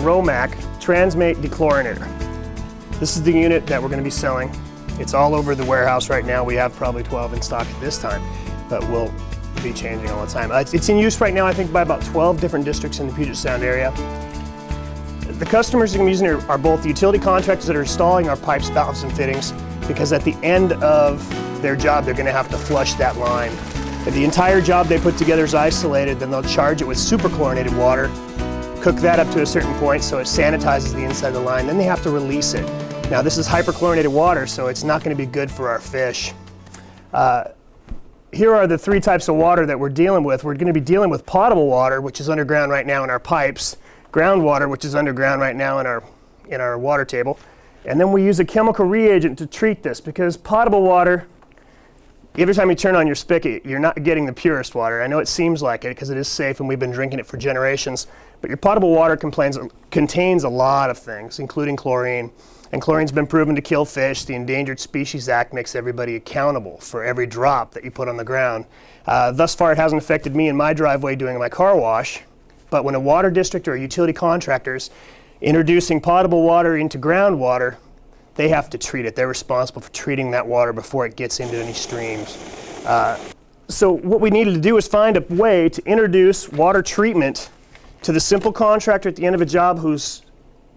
Romac Transmate Dechlorinator. This is the unit that we're going to be selling. It's all over the warehouse right now. We have probably 12 in stock at this time, but we'll be changing all the time. It's in use right now, I think, by about 12 different districts in the Puget Sound area. The customers that are using it are both the utility contractors that are installing our pipes, valves, and fittings, because at the end of their job, they're going to have to flush that line. If the entire job they put together is isolated, then they'll charge it with superchlorinated water, cook that up to a certain point so it sanitizes the inside of the line, then they have to release it. Now this is hyperchlorinated water, so it's not going to be good for our fish. Here are the three types of water that we're dealing with. We're going to be dealing with potable water, which is underground right now in our pipes, groundwater, which is underground right now in our water table, and then we use a chemical reagent to treat this, because potable water, every time you turn on your spigot, you're not getting the purest water. I know it seems like it because it is safe and we've been drinking it for generations, but your potable water contains a lot of things, including chlorine. And chlorine's been proven to kill fish. The Endangered Species Act makes everybody accountable for every drop that you put on the ground. Thus far, it hasn't affected me in my driveway doing my car wash, but when a water district or a utility contractor's introducing potable water into groundwater, they have to treat it. They're responsible for treating that water before it gets into any streams. So what we needed to do is find a way to introduce water treatment to the simple contractor at the end of a job who's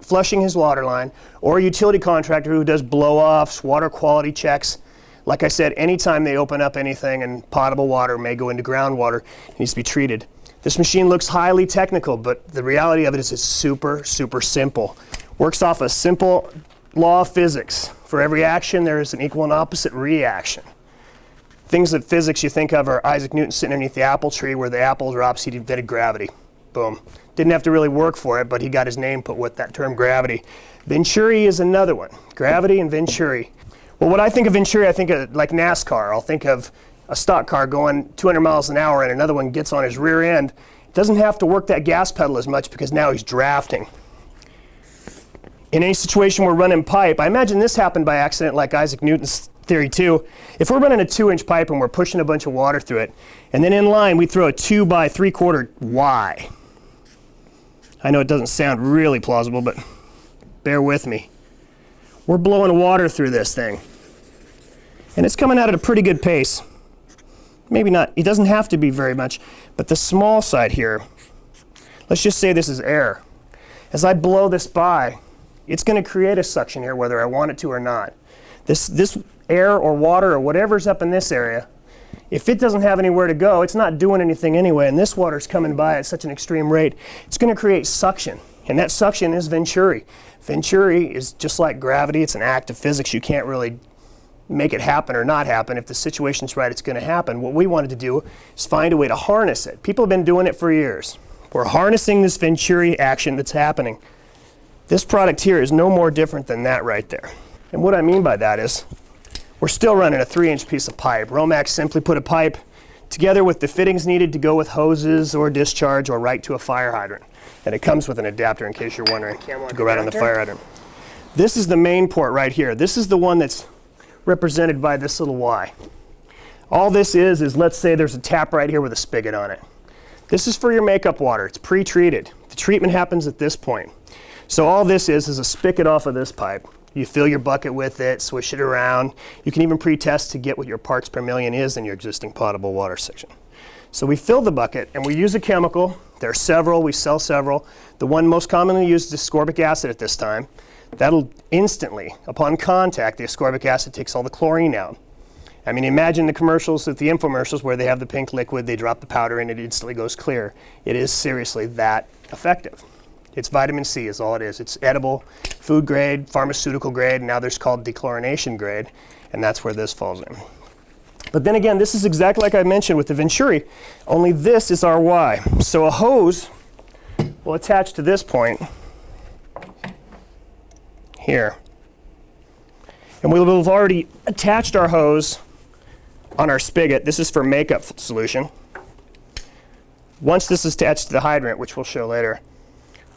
flushing his water line, or a utility contractor who does blow-offs, water quality checks. Like I said, anytime they open up anything and potable water may go into groundwater, it needs to be treated. This machine looks highly technical, but the reality of it is it's super, super simple. Works off a simple law of physics. For every action, there is an equal and opposite reaction. Things that physics you think of are Isaac Newton sitting underneath the apple tree where the apple drops, he invented gravity. Boom. Didn't have to really work for it, but he got his name put with that term gravity. Venturi is another one. Gravity and Venturi. Well, when I think of Venturi, I think of like NASCAR. I'll think of a stock car going 200 miles an hour and another one gets on his rear end. Doesn't have to work that gas pedal as much because now he's drafting. In any situation we're running pipe, I imagine this happened by accident like Isaac Newton's theory too. If we're running a 2-inch pipe and we're pushing a bunch of water through it, and then in line we throw a 2 by 3/4 Y. I know it doesn't sound really plausible, but bear with me. We're blowing water through this thing. And it's coming out at a pretty good pace. Maybe not, it doesn't have to be very much, but the small side here, let's just say this is air. As I blow this by, it's going to create a suction here whether I want it to or not. This air or water or whatever's up in this area, if it doesn't have anywhere to go, it's not doing anything anyway, and this water's coming by at such an extreme rate, it's going to create suction, and that suction is Venturi. Venturi is just like gravity. It's an act of physics. You can't really make it happen or not happen. If the situation's right, it's going to happen. What we wanted to do is find a way to harness it. People have been doing it for years. We're harnessing this Venturi action that's happening. This product here is no more different than that right there. And what I mean by that is we're still running a 3-inch piece of pipe. Romac simply put a pipe together with the fittings needed to go with hoses or discharge or right to a fire hydrant. And it comes with an adapter in case you're wondering, to go right on the fire hydrant. This is the main port right here. This is the one that's represented by this little Y. All this is let's say there's a tap right here with a spigot on it. This is for your makeup water. It's pre-treated. The treatment happens at this point. So all this is a spigot off of this pipe. You fill your bucket with it, swish it around. You can even pre-test to get what your parts per million is in your existing potable water section. So we fill the bucket and we use a chemical. There are several, we sell several. The one most commonly used is ascorbic acid at this time. That'll instantly, upon contact, the ascorbic acid takes all the chlorine out. I mean, imagine the commercials, the infomercials where they have the pink liquid, they drop the powder in, it instantly goes clear. It is seriously that effective. It's vitamin C is all it is. It's edible, food grade, pharmaceutical grade, and now there's called dechlorination grade, and that's where this falls in. But then again, this is exactly like I mentioned with the Venturi, only this is our Y. So a hose will attach to this point here. And we'll have already attached our hose on our spigot. This is for makeup solution. Once this is attached to the hydrant, which we'll show later,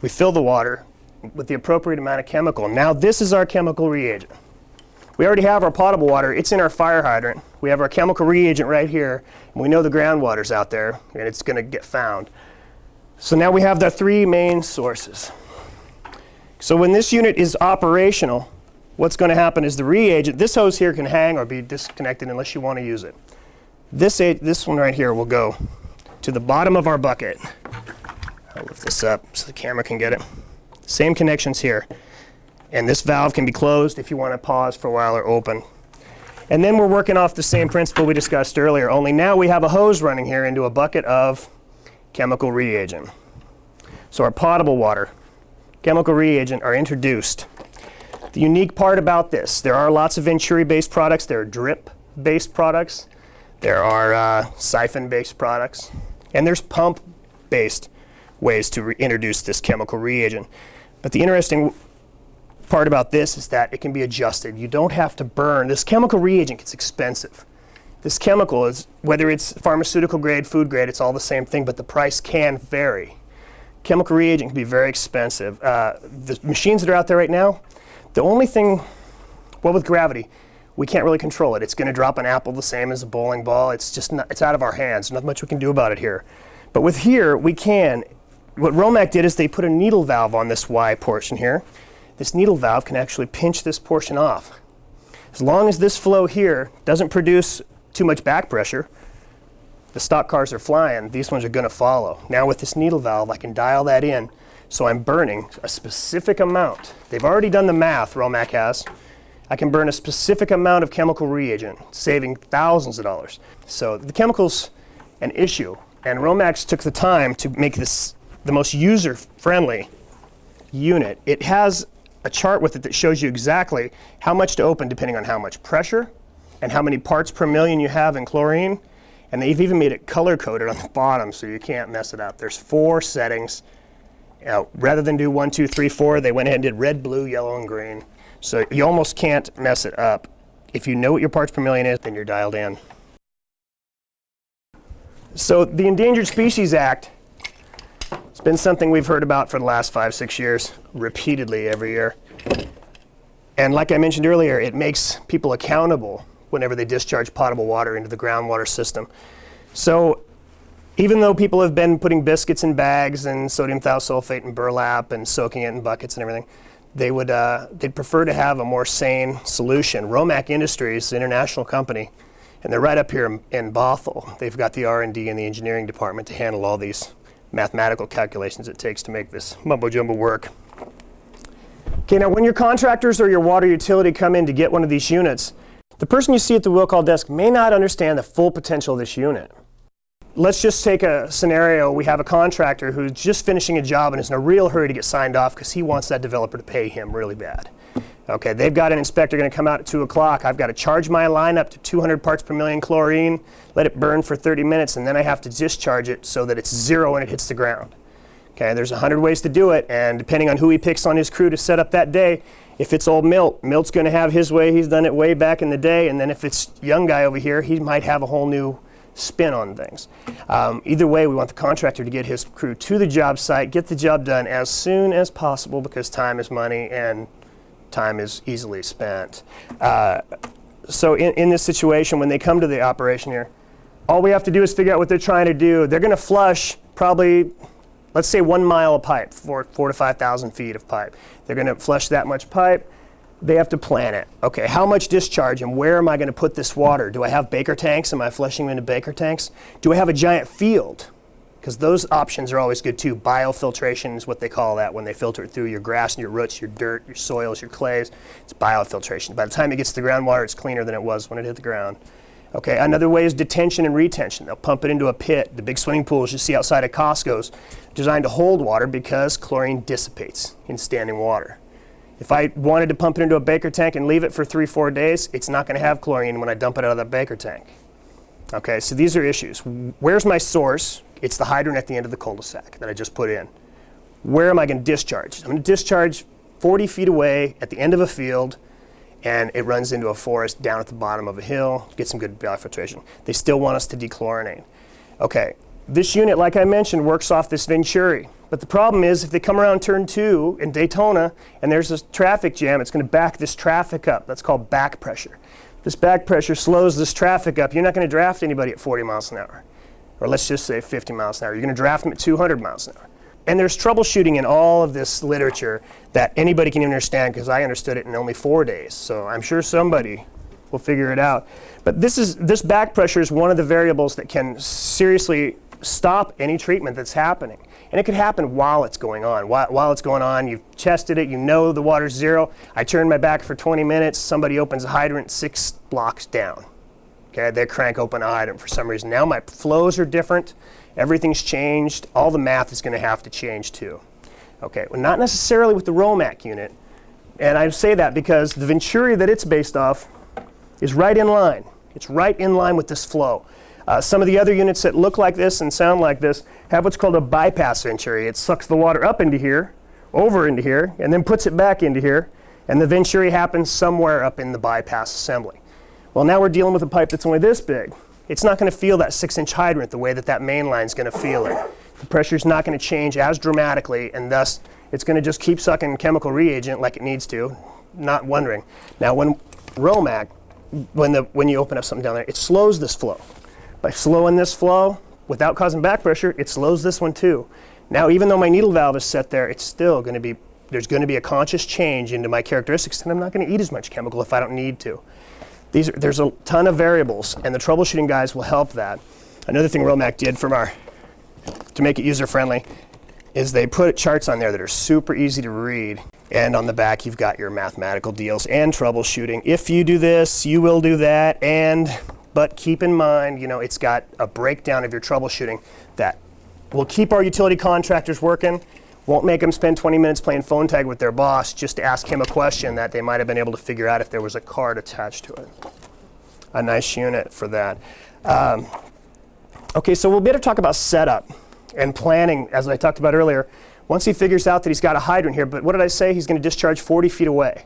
we fill the water with the appropriate amount of chemical. Now this is our chemical reagent. We already have our potable water. It's in our fire hydrant. We have our chemical reagent right here, and we know the groundwater's out there, and it's going to get found. So now we have the 3 main sources. So when this unit is operational, what's going to happen is the reagent, this hose here can hang or be disconnected unless you want to use it. This one right here will go to the bottom of our bucket. I'll lift this up so the camera can get it. Same connections here. And this valve can be closed if you want to pause for a while or open. And then we're working off the same principle we discussed earlier, only now we have a hose running here into a bucket of chemical reagent. So our potable water, chemical reagent are introduced. The unique part about this, there are lots of Venturi-based products, there are drip-based products, there are siphon-based products, and there's pump-based ways to introduce this chemical reagent. But the interesting part about this is that it can be adjusted. You don't have to burn. This chemical reagent gets expensive. This chemical is, whether it's pharmaceutical grade, food grade, it's all the same thing, but the price can vary. Chemical reagent can be very expensive. The machines that are out there right now, the only thing, well, with gravity, we can't really control it. It's going to drop an apple the same as a bowling ball. It's just not, it's out of our hands. Not much we can do about it here. But with here, we can. What Romac did is they put a needle valve on this Y portion here. This needle valve can actually pinch this portion off. As long as this flow here doesn't produce too much back pressure, the stock cars are flying, these ones are going to follow. Now with this needle valve, I can dial that in, so I'm burning a specific amount. They've already done the math, Romac has. I can burn a specific amount of chemical reagent, saving thousands of dollars. So the chemical's an issue, and Romac took the time to make this the most user-friendly unit. It has a chart with it that shows you exactly how much to open depending on how much pressure and how many parts per million you have in chlorine. And they've even made it color-coded on the bottom so you can't mess it up. There's 4 settings. Rather than do 1, 2, 3, 4, they went ahead and did red, blue, yellow, and green. So you almost can't mess it up. If you know what your parts per million is, then you're dialed in. So the Endangered Species Act, it's been something we've heard about for the last 5, 6 years, repeatedly every year. And like I mentioned earlier, it makes people accountable whenever they discharge potable water into the groundwater system. So even though people have been putting biscuits in bags and sodium thiosulfate in burlap and soaking it in buckets and everything, they'd prefer to have a more sane solution. Romac Industries, an international company, and they're right up here in Bothell. They've got the R&D and the engineering department to handle all these mathematical calculations it takes to make this mumbo jumbo work. Okay, now when your contractors or your water utility come in to get one of these units, the person you see at the will call desk may not understand the full potential of this unit. Let's just take a scenario. We have a contractor who's just finishing a job and is in a real hurry to get signed off because he wants that developer to pay him really bad. Okay, they've got an inspector going to come out at 2 o'clock. I've got to charge my line up to 200 parts per million chlorine, let it burn for 30 minutes, and then I have to discharge it so that it's 0 when it hits the ground. Okay, there's 100 ways to do it, and depending on who he picks on his crew to set up that day, if it's old Milt's going to have his way. He's done it way back in the day, and then if it's young guy over here, he might have a whole new spin on things. Either way, we want the contractor to get his crew to the job site, get the job done as soon as possible because time is money and time is easily spent. So in this situation, when they come to the operation here, all we have to do is figure out what they're trying to do. They're going to flush probably, let's say 1 mile of pipe, 4,000 to 5,000 feet of pipe. They're going to flush that much pipe. They have to plan it. Okay, how much discharge and where am I going to put this water? Do I have Baker tanks? Am I flushing them into Baker tanks? Do I have a giant field? Because those options are always good too. Biofiltration is what they call that when they filter it through your grass and your roots, your dirt, your soils, your clays. It's biofiltration. By the time it gets to the groundwater, it's cleaner than it was when it hit the ground. Okay, another way is detention and retention. They'll pump it into a pit. The big swimming pools you see outside of Costco's designed to hold water because chlorine dissipates in standing water. If I wanted to pump it into a Baker tank and leave it for 3-4 days, it's not going to have chlorine when I dump it out of that Baker tank. Okay, so these are issues. Where's my source? It's the hydrant at the end of the cul-de-sac that I just put in. Where am I going to discharge? I'm going to discharge 40 feet away at the end of a field, and it runs into a forest down at the bottom of a hill, get some good biofiltration. They still want us to dechlorinate. Okay, this unit, like I mentioned, works off this Venturi. But the problem is if they come around turn 2 in Daytona and there's a traffic jam, it's going to back this traffic up. That's called back pressure. This back pressure slows this traffic up. You're not going to draft anybody at 40 miles an hour. Or let's just say 50 miles an hour. You're going to draft them at 200 miles an hour. And there's troubleshooting in all of this literature that anybody can understand, because I understood it in only 4 days. So I'm sure somebody will figure it out. But this back pressure is one of the variables that can seriously stop any treatment that's happening. And it could happen while it's going on. While it's going on, you've tested it, you know the water's zero. I turn my back for 20 minutes, somebody opens a hydrant 6 blocks down. Okay, they crank open a hydrant for some reason. Now my flows are different, everything's changed, all the math is going to have to change too. Okay, well, not necessarily with the Romac unit. And I say that because the Venturi that it's based off is right in line. It's right in line with this flow. Some of the other units that look like this and sound like this have what's called a bypass Venturi. It sucks the water up into here, over into here, and then puts it back into here, and the Venturi happens somewhere up in the bypass assembly. Well, now we're dealing with a pipe that's only this big. It's not going to feel that 6-inch hydrant the way that main line is going to feel it. The pressure's not going to change as dramatically, and thus it's going to just keep sucking chemical reagent like it needs to, not wondering. Now, when Romac, when you open up something down there, it slows this flow. By slowing this flow, without causing back pressure, it slows this one too. Now, even though my needle valve is set there, it's still going to be, there's going to be a conscious change into my characteristics, and I'm not going to eat as much chemical if I don't need to. There's a ton of variables, and the troubleshooting guys will help that. Another thing Romac did to make it user-friendly is they put charts on there that are super easy to read, and on the back you've got your mathematical deals and troubleshooting. If you do this, you will do that, but keep in mind, it's got a breakdown of your troubleshooting that will keep our utility contractors working, won't make them spend 20 minutes playing phone tag with their boss just to ask him a question that they might have been able to figure out if there was a card attached to it. A nice unit for that. Okay, so we'll better talk about setup and planning, as I talked about earlier. Once he figures out that he's got a hydrant here, but what did I say? He's going to discharge 40 feet away.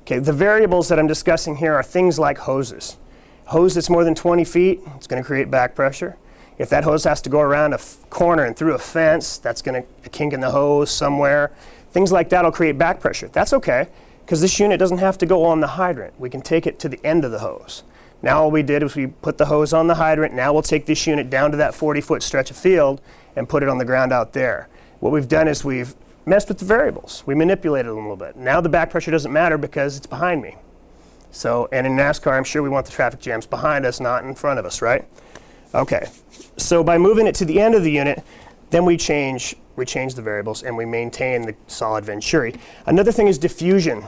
Okay, the variables that I'm discussing here are things like hoses. Hose that's more than 20 feet, it's going to create back pressure. If that hose has to go around a corner and through a fence, that's going to kink in the hose somewhere. Things like that will create back pressure. That's okay, because this unit doesn't have to go on the hydrant. We can take it to the end of the hose. Now all we did was we put the hose on the hydrant. Now we'll take this unit down to that 40-foot stretch of field and put it on the ground out there. What we've done is we've messed with the variables. We manipulated them a little bit. Now the back pressure doesn't matter because it's behind me. So, and in NASCAR, I'm sure we want the traffic jams behind us, not in front of us, right? Okay, so by moving it to the end of the unit, then we change the variables and we maintain the solid Venturi. Another thing is diffusion.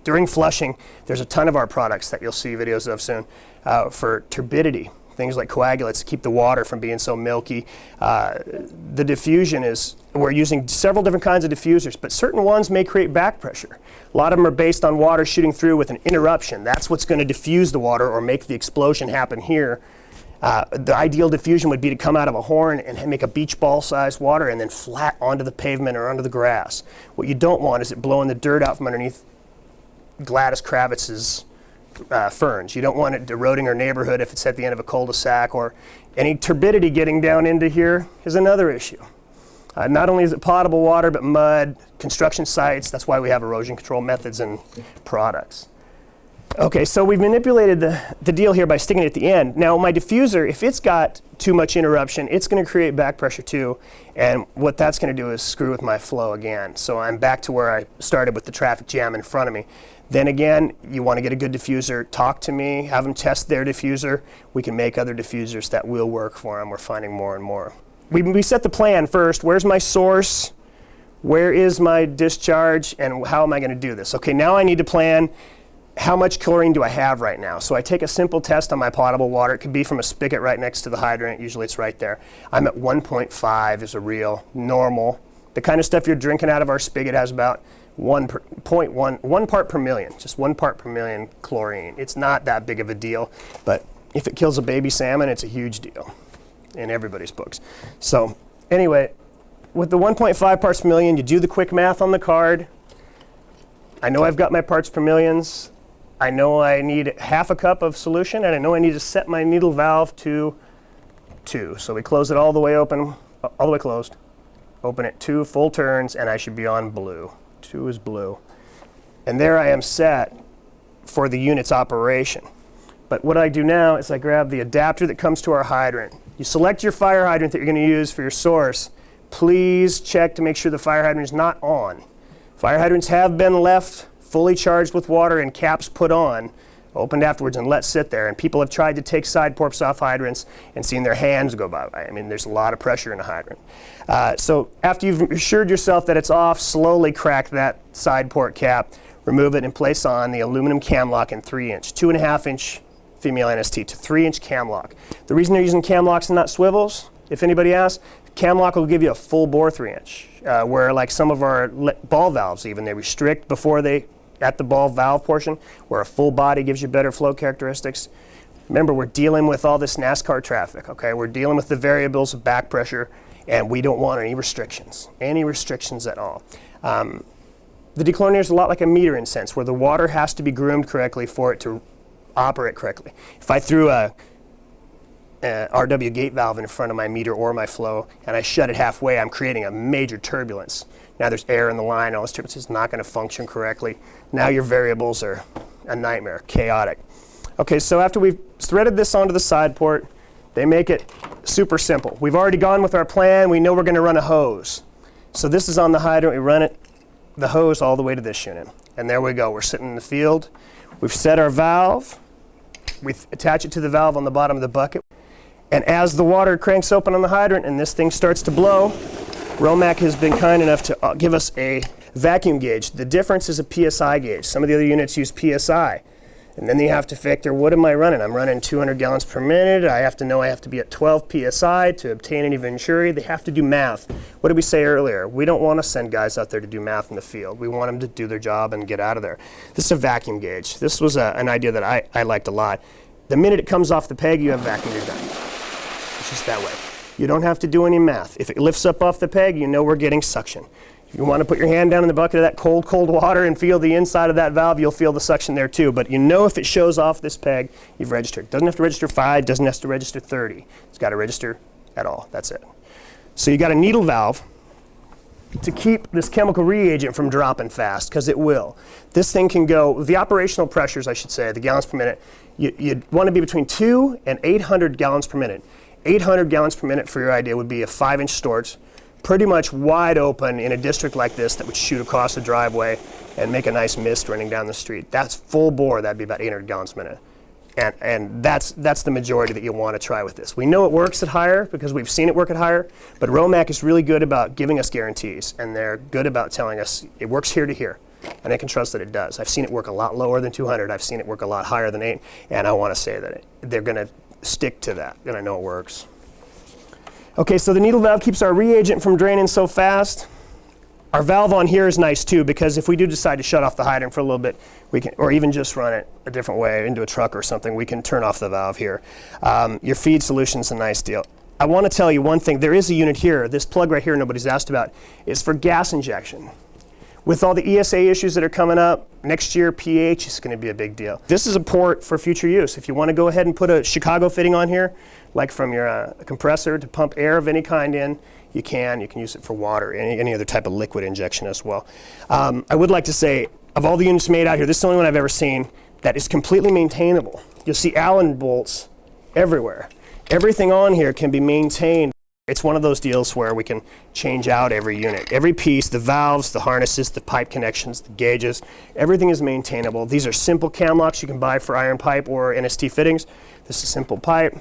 During flushing, there's a ton of our products that you'll see videos of soon for turbidity, things like coagulates to keep the water from being so milky. The diffusion is, we're using several different kinds of diffusers, but certain ones may create back pressure. A lot of them are based on water shooting through with an interruption. That's what's going to diffuse the water or make the explosion happen here. The ideal diffusion would be to come out of a horn and make a beach ball sized water and then flat onto the pavement or onto the grass. What you don't want is it blowing the dirt out from underneath Gladys Kravitz's ferns. You don't want it eroding our neighborhood if it's at the end of a cul-de-sac, or any turbidity getting down into here is another issue. Not only is it potable water, but mud, construction sites. That's why we have erosion control methods and products. Okay, so we've manipulated the deal here by sticking it at the end. Now my diffuser, if it's got too much interruption, it's going to create back pressure too, and what that's going to do is screw with my flow again. So I'm back to where I started with the traffic jam in front of me. Then again, you want to get a good diffuser, talk to me, have them test their diffuser. We can make other diffusers that will work for them. We're finding more and more. We set the plan first. Where's my source? Where is my discharge? And how am I going to do this? Okay, now I need to plan how much chlorine do I have right now. So I take a simple test on my potable water. It could be from a spigot right next to the hydrant. Usually it's right there. I'm at 1.5 is a real normal. The kind of stuff you're drinking out of our spigot has about 1 part per million, just 1 part per million chlorine. It's not that big of a deal, but if it kills a baby salmon, it's a huge deal in everybody's books. So anyway, with the 1.5 parts per million, you do the quick math on the card. I know I've got my parts per millions. I know I need half a cup of solution, and I know I need to set my needle valve to 2. So we close it all the way open, all the way closed. Open it 2 full turns, and I should be on blue. 2 is blue. And there I am set for the unit's operation. But what I do now is I grab the adapter that comes to our hydrant. You select your fire hydrant that you're going to use for your source please check to make sure the fire hydrant is not on. Fire hydrants have been left fully charged with water and caps put on, opened afterwards and let sit there. And people have tried to take side ports off hydrants and seen their hands go by. I mean, there's a lot of pressure in a hydrant. So after you've assured yourself that it's off, slowly crack that side port cap, remove it, and place on the aluminum cam lock in 3-inch, 2.5-inch female NST to 3-inch cam lock. The reason they're using cam locks and not swivels, if anybody asks, cam lock will give you a full bore 3-inch, where like some of our ball valves even, they restrict before they, at the ball valve portion, where a full body gives you better flow characteristics. Remember, we're dealing with all this NASCAR traffic, okay? We're dealing with the variables of back pressure, and we don't want any restrictions at all. The dechlorinator is a lot like a meter in a sense, where the water has to be groomed correctly for it to operate correctly. If I threw a RW gate valve in front of my meter or my flow and I shut it halfway, I'm creating a major turbulence. Now there's air in the line, all this turbulence is not going to function correctly. Now your variables are a nightmare, chaotic. Okay, so after we've threaded this onto the side port, they make it super simple. We've already gone with our plan. We know we're going to run a hose. So this is on the hydrant. We run it, the hose, all the way to this unit. And there we go. We're sitting in the field. We've set our valve. We attach it to the valve on the bottom of the bucket. And as the water cranks open on the hydrant and this thing starts to blow, Romac has been kind enough to give us a vacuum gauge. The difference is a PSI gauge. Some of the other units use PSI. And then you have to factor, what am I running? I'm running 200 gallons per minute. I have to know I have to be at 12 PSI to obtain any venturi. They have to do math. What did we say earlier? We don't want to send guys out there to do math in the field. We want them to do their job and get out of there. This is a vacuum gauge. This was an idea that I liked a lot. The minute it comes off the peg, you have vacuum, you're done. It's just that way. You don't have to do any math. If it lifts up off the peg, you know we're getting suction. If you want to put your hand down in the bucket of that cold, cold water and feel the inside of that valve, you'll feel the suction there too. But you know if it shows off this peg, you've registered. Doesn't have to register 5, doesn't have to register 30. It's got to register at all. That's it. So you got a needle valve to keep this chemical reagent from dropping fast, because it will. This thing can go, the operational pressures, I should say, the gallons per minute, you'd want to be between 2 and 800 gallons per minute. 800 gallons per minute, for your idea, would be a 5-inch Storz, pretty much wide open in a district like this that would shoot across the driveway and make a nice mist running down the street. That's full bore. That'd be about 800 gallons per minute. And that's the majority that you want to try with this. We know it works at higher because we've seen it work at higher, but Romac is really good about giving us guarantees, and they're good about telling us it works here to here, and I can trust that it does. I've seen it work a lot lower than 200. I've seen it work a lot higher than 8, and I want to say that they're going to stick to that, and I know it works. Okay, so the needle valve keeps our reagent from draining so fast. Our valve on here is nice too, because if we do decide to shut off the hydrant for a little bit, we can, or even just run it a different way into a truck or something, we can turn off the valve here. Your feed solution's a nice deal. I want to tell you one thing. There is a unit here. This plug right here nobody's asked about is for gas injection. With all the ESA issues that are coming up, next year pH is going to be a big deal. This is a port for future use. If you want to go ahead and put a Chicago fitting on here, like from your compressor to pump air of any kind in, you can use it for water, any other type of liquid injection as well. I would like to say, of all the units made out here, this is the only one I've ever seen that is completely maintainable. You'll see Allen bolts everywhere. Everything on here can be maintained. It's one of those deals where we can change out every unit. Every piece, the valves, the harnesses, the pipe connections, the gauges, everything is maintainable. These are simple cam locks you can buy for iron pipe or NST fittings. This is simple pipe.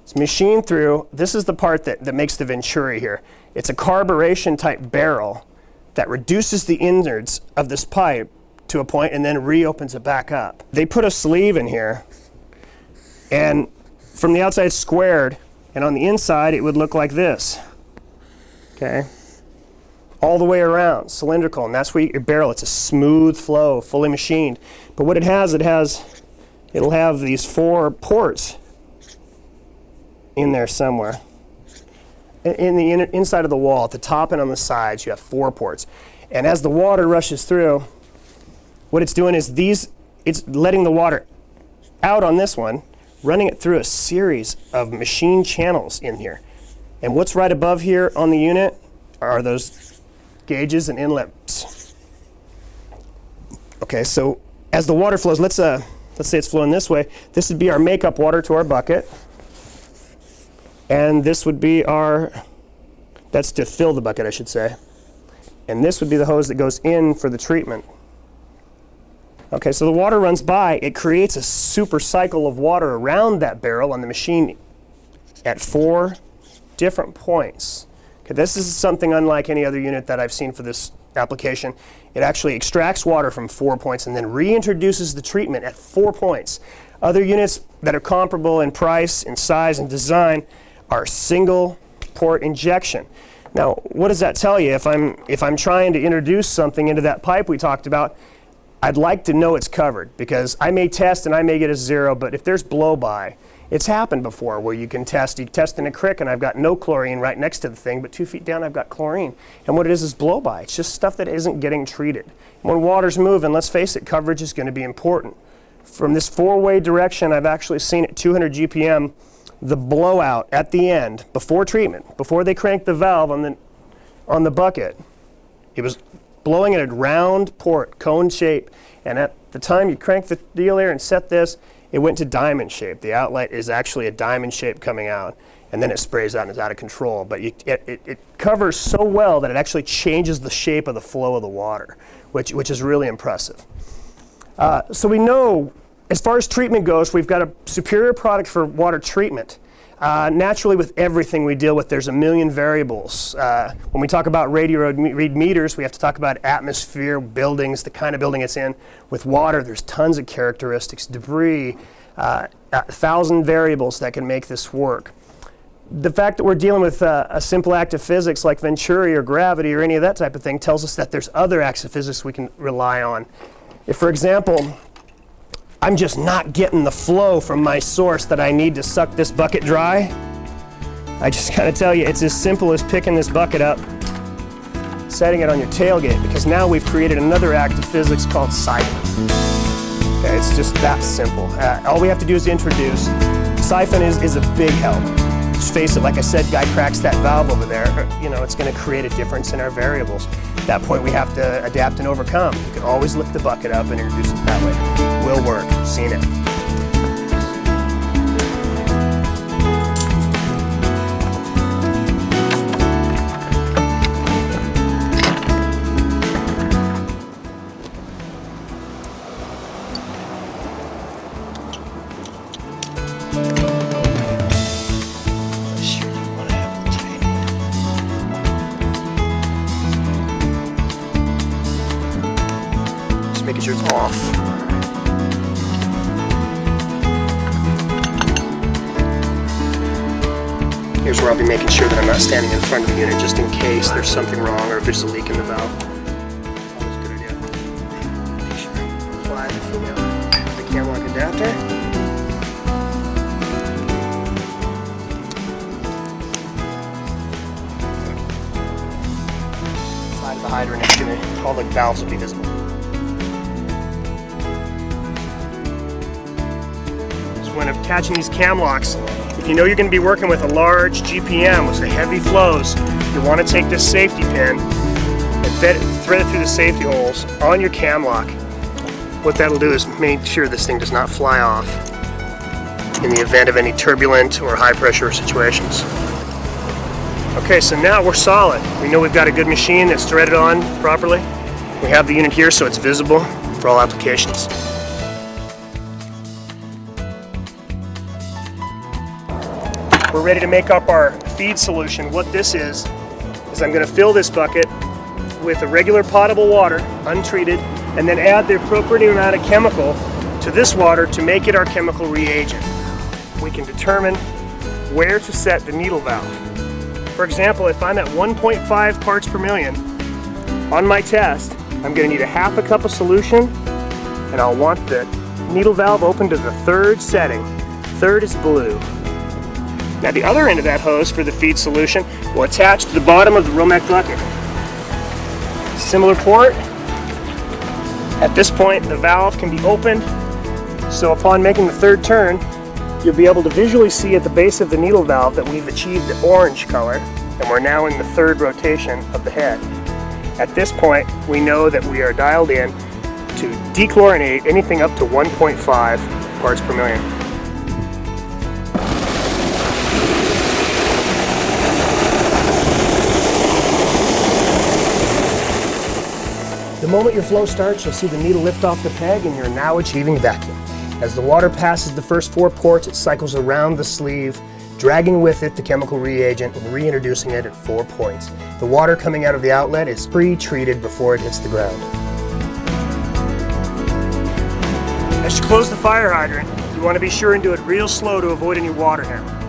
It's machined through. This is the part that makes the venturi here. It's a carburation type barrel that reduces the innards of this pipe to a point and then reopens it back up. They put a sleeve in here, and from the outside it's squared, and on the inside it would look like this. Okay? All the way around, cylindrical, and that's where your barrel, it's a smooth flow, fully machined. But what it'll have these 4 ports in there somewhere. In the inside of the wall, at the top and on the sides, you have 4 ports. And as the water rushes through, what it's doing is it's letting the water out on this one, running it through a series of machine channels in here. And what's right above here on the unit are those gauges and inlets. Okay, so as the water flows, let's say it's flowing this way. This would be our makeup water to our bucket. And this would be our That's to fill the bucket, I should say. And this would be the hose that goes in for the treatment. Okay, so the water runs by, it creates a super cycle of water around that barrel on the machine at 4 different points. Okay, this is something unlike any other unit that I've seen for this application. It actually extracts water from 4 points and then reintroduces the treatment at 4 points. Other units that are comparable in price, in size, and design are single port injection. Now, what does that tell you? If I'm trying to introduce something into that pipe we talked about, I'd like to know it's covered, because I may test and I may get a 0, but if there's blow-by, it's happened before where you test in a creek and I've got no chlorine right next to the thing, but 2 feet down I've got chlorine. And what it is blow-by. It's just stuff that isn't getting treated. When water's moving, let's face it, coverage is going to be important. From this 4-way direction, I've actually seen at 200 GPM, the blowout at the end, before treatment, before they cranked the valve on the bucket, it was blowing at a round port, cone shape, and at the time you crank the deal there and set this, it went to diamond shape. The outlet is actually a diamond shape coming out, and then it sprays out and is out of control. But it covers so well that it actually changes the shape of the flow of the water, which is really impressive. So we know, as far as treatment goes, we've got a superior product for water treatment. Naturally, with everything we deal with, there's a million variables. When we talk about radio read meters, we have to talk about atmosphere, buildings, the kind of building it's in. With water, there's tons of characteristics, debris, 1,000 variables that can make this work. The fact that we're dealing with a simple act of physics like Venturi or gravity or any of that type of thing tells us that there's other acts of physics we can rely on. If, for example, I'm just not getting the flow from my source that I need to suck this bucket dry, I just gotta tell you, it's as simple as picking this bucket up, setting it on your tailgate, because now we've created another act of physics called siphon. Okay, it's just that simple. All we have to do is introduce. Siphon is a big help. Just face it, like I said, guy cracks that valve over there, it's gonna create a difference in our variables. At that point, we have to adapt and overcome. You can always lift the bucket up and introduce it that way. Will work. Seen it. Just making sure it's off. Here's where I'll be making sure that I'm not standing in front of the unit just in case there's something wrong or if there's a leak in the valve. Always a good idea. Make sure I apply the cam lock adapter. Side of the hydrant, all the valves will be visible. So when attaching these cam locks, if you know you're going to be working with a large GPM with heavy flows, you want to take this safety pin and thread it through the safety holes on your cam lock. What that'll do is make sure this thing does not fly off in the event of any turbulent or high pressure situations. Okay, so now we're solid. We know we've got a good machine that's threaded on properly. We have the unit here so it's visible for all applications. We're ready to make up our feed solution. What this is I'm going to fill this bucket with a regular potable water, untreated, and then add the appropriate amount of chemical to this water to make it our chemical reagent. We can determine where to set the needle valve. For example, if I'm at 1.5 parts per million on my test, I'm going to need a half a cup of solution, and I'll want the needle valve open to the 3rd setting. 3rd is blue. Now the other end of that hose for the feed solution will attach to the bottom of the Romex bucket. Similar port. At this point, the valve can be opened, so upon making the 3rd turn, you'll be able to visually see at the base of the needle valve that we've achieved the orange color, and we're now in the 3rd rotation of the head. At this point, we know that we are dialed in to dechlorinate anything up to 1.5 parts per million. moment your flow starts, you'll see the needle lift off the peg and you're now achieving vacuum. As the water passes the first 4 ports, it cycles around the sleeve, dragging with it the chemical reagent and reintroducing it at 4 points. The water coming out of the outlet is pre-treated before it hits the ground. As you close the fire hydrant, you want to be sure and do it real slow to avoid any water damage.